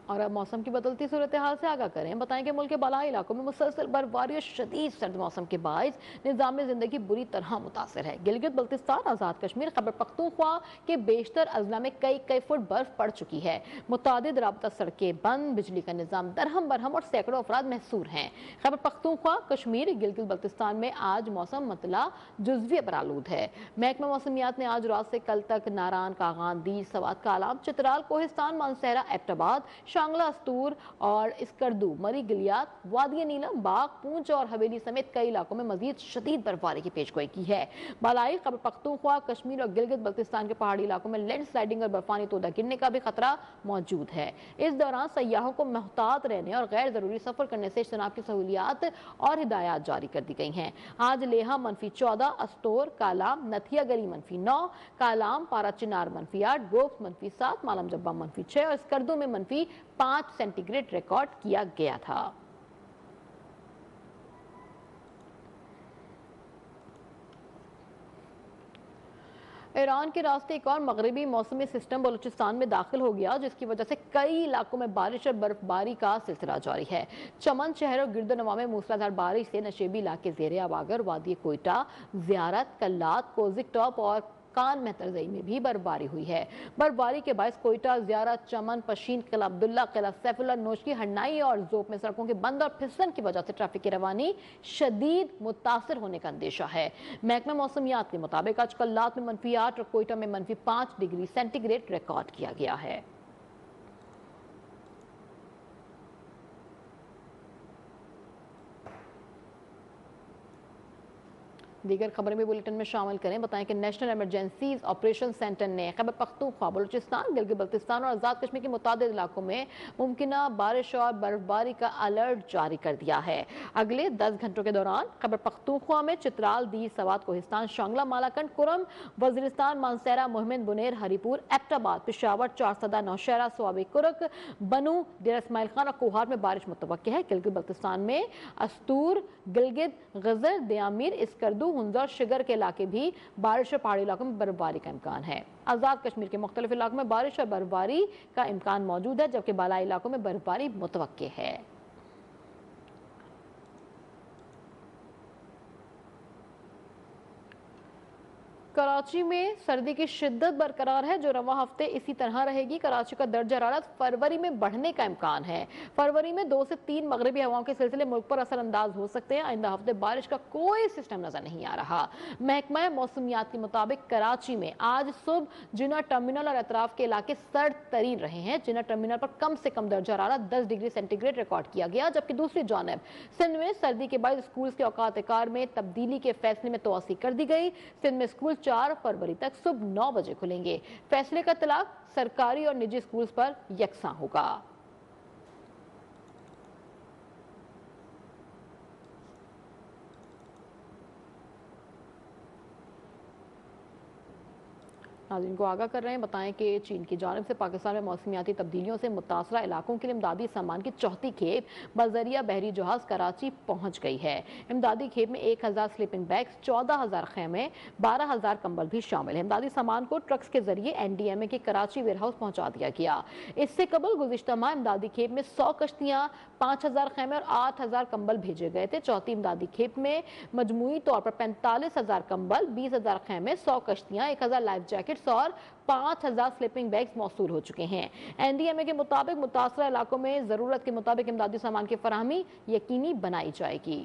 और अब मौसम की बदलती सूरत हाल से आगाह करें। बताएं कि मुल्क के बालाई इलाकों में मुसलसल बर्फबारी और शदीद सर्द मौसम के बायस निज़ाम जिंदगी बुरी तरह मुतासर है। गिलगित बल्तिस्तान, आज़ाद कश्मीर, खैबर पख्तूनख्वा के बेशतर अजला में कई कई फुट बर्फ पड़ चुकी है। मुतादिद राबता सड़कें बंद, बिजली का निज़ाम दरहम बरहम और सैकड़ों अफराद महसूर हैं। खैबर पख्तूनख्वा, कश्मीर, गिलगित बल्तिस्तान में आज मौसम मतला जुज़वी पर आलूद है। महकमा मौसमियात ने आज रात से कल तक नारान, कागान, दीज, सवात, कालाम, चित्राल, कोहिस्तान, मानसहरा, एबटाबाद, शांगला, अस्तूर और इसकरदू, मरी, गिलियात, वादी नीलम, बाग, पूंछ और हवेली समेत कई इलाकों में मजीद शदीद बर्फबारी की पेशगोई की है। बालाई खैबर पख्तूनख्वा, कश्मीर और गिलगित बल्तिस्तान के पहाड़ी इलाकों में लैंड स्लाइडिंग और बर्फानी तोदा गिरने का भी खतरा मौजूद है। इस दौरान सयाहों को मोहतात रहने और गैर जरूरी सफर करने से इज्तनाब की सहूलियात और हिदायत जारी कर दी गई हैं। आज लेहा -14, अस्तोर, कालाम, नथिया गली -9, कालाम, पारा चिनार -8, गोफ्स -7, मालम जब्बा -6 और स्कर्दू में -5 सेंटीग्रेड रिकॉर्ड किया गया था। ईरान के रास्ते एक और मगरबी मौसमी सिस्टम बलूचिस्तान में दाखिल हो गया, जिसकी वजह से कई इलाकों में बारिश और बर्फबारी का सिलसिला जारी है। चमन शहर और गिरदोनवा में मूसलाधार बारिश से नशेबी इलाके ज़ेरे आबागर, वादी कोयटा, ज़ियारत, कल्लात, कोजिक टॉप और कान मेहतरजई में भी बर्फबारी हुई है। बर्फबारी के बायस कोयटा, ज़ियारत, चमन, पशीन, किला अब्दुल्ला, किला सैफुल्ला, नोशकी, हन्नाई और जोप में सड़कों के बंद और फिसलन की वजह से ट्रैफिक की रवानी शदीद मुतासर होने का अंदेशा है। महकमा मौसमियात के मुताबिक आज कल्लात में -8 और कोयटा में -5 डिग्री सेंटीग्रेड रिकॉर्ड किया गया है। दीगर खबरें भी बुलेटिन में शामिल करें। बताएं कि नेशनल इमरजेंसीज ऑपरेशन सेंटर ने खैबर पख्तूनख्वा, बलूचिस्तान, गिलगित बल्तिस्तान और आज़ाद कश्मीर के मुतादिद इलाकों में मुमकिना बारिश और बर्फबारी का अलर्ट जारी कर दिया है। अगले 10 घंटों के दौरान खैबर पख्तूनख्वा में चित्राल, दीज, सवात, कोहिस्तान, शांगला, मालाकंड, कुरम, वजीरिस्तान, मानसहरा, मोहम्मद बुनेर, हरीपुर, एबटाबाद, पिशावर, चारसदा, नौशहरा, स्वाबी कुरक, बनू, डेरा इस्माइल खान और कोहार में बारिश मुतवक्की है। गिलगित बल्तिस्तान में अस्तूर, गिलगित, गजर, दयामीर, इसकरदू, हुंजा, शिगर के इलाके भी बारिश और पहाड़ी इलाकों में बर्फबारी का इम्कान है। आज़ाद कश्मीर के मुख्तलिफ इलाकों में बारिश और बर्फबारी का इम्कान मौजूद है, जबकि बालाई इलाकों में बर्फबारी मुतवक्की है। कराची में सर्दी की शिद्दत बरकरार है, जो रवा हफ्ते इसी तरह रहेगी। कराची का दर्जा हरारत फरवरी में बढ़ने का इम्कान है। फरवरी में 2 से 3 मगरबी हवाओं के सिलसिले मुल्क पर असरअंदाज हो सकते हैं। आइंदा हफ्ते बारिश का कोई सिस्टम नजर नहीं आ रहा। महकमा मौसमियात के मुताबिक कराची में आज सुबह जिना टर्मिनल और अतराफ के इलाके सर्द तरीन रहे हैं। जिना टर्मिनल पर कम से कम दर्जा हरारत 10 डिग्री सेंटीग्रेड रिकॉर्ड किया गया, जबकि दूसरी जानब सिंध में सर्दी के बाद स्कूल के औकात कार में तब्दीली के फैसले में तोसी कर दी गई। सिंध में स्कूल 4 फरवरी तक सुबह 9 बजे खुलेंगे। फैसले का इतलाक सरकारी और निजी स्कूल पर यकसा होगा। नाज़रीन को आगाह कर रहे हैं। बताएं कि चीन की जानिब से पाकिस्तान में मौसमियाती तब्दीलियों से मुतासरा इलाकों के लिए इमदादी सामान की चौथी खेप बजरिया बहरी जहाज कराची पहुंच गई है। इमदादी खेप में 1000 स्लीपिंग बैग्स, 14000 खेमे, 12000 कंबल भी शामिल है। इमदादी सामान को ट्रक्स के जरिए NDMA के कराची वेयरहाउस पहुंचा दिया गया। इससे कबल गुज़िश्ता माह इमदादी खेप में 100 कश्तियां, 5000 खेमे और 8000 कंबल भेजे गए थे। चौथी इमदादी खेप में मजमूई तौर पर 45000 कंबल, 20000 खेमे, 100 कश्तियां, 1000 लाइफ जैकेट और 5000 स्लीपिंग बैग्स मौसूल हो चुके हैं। NDMA के मुताबिक मुतासरा इलाकों में जरूरत के मुताबिक इमदादी सामान की फराहमी यकीनी बनाई जाएगी।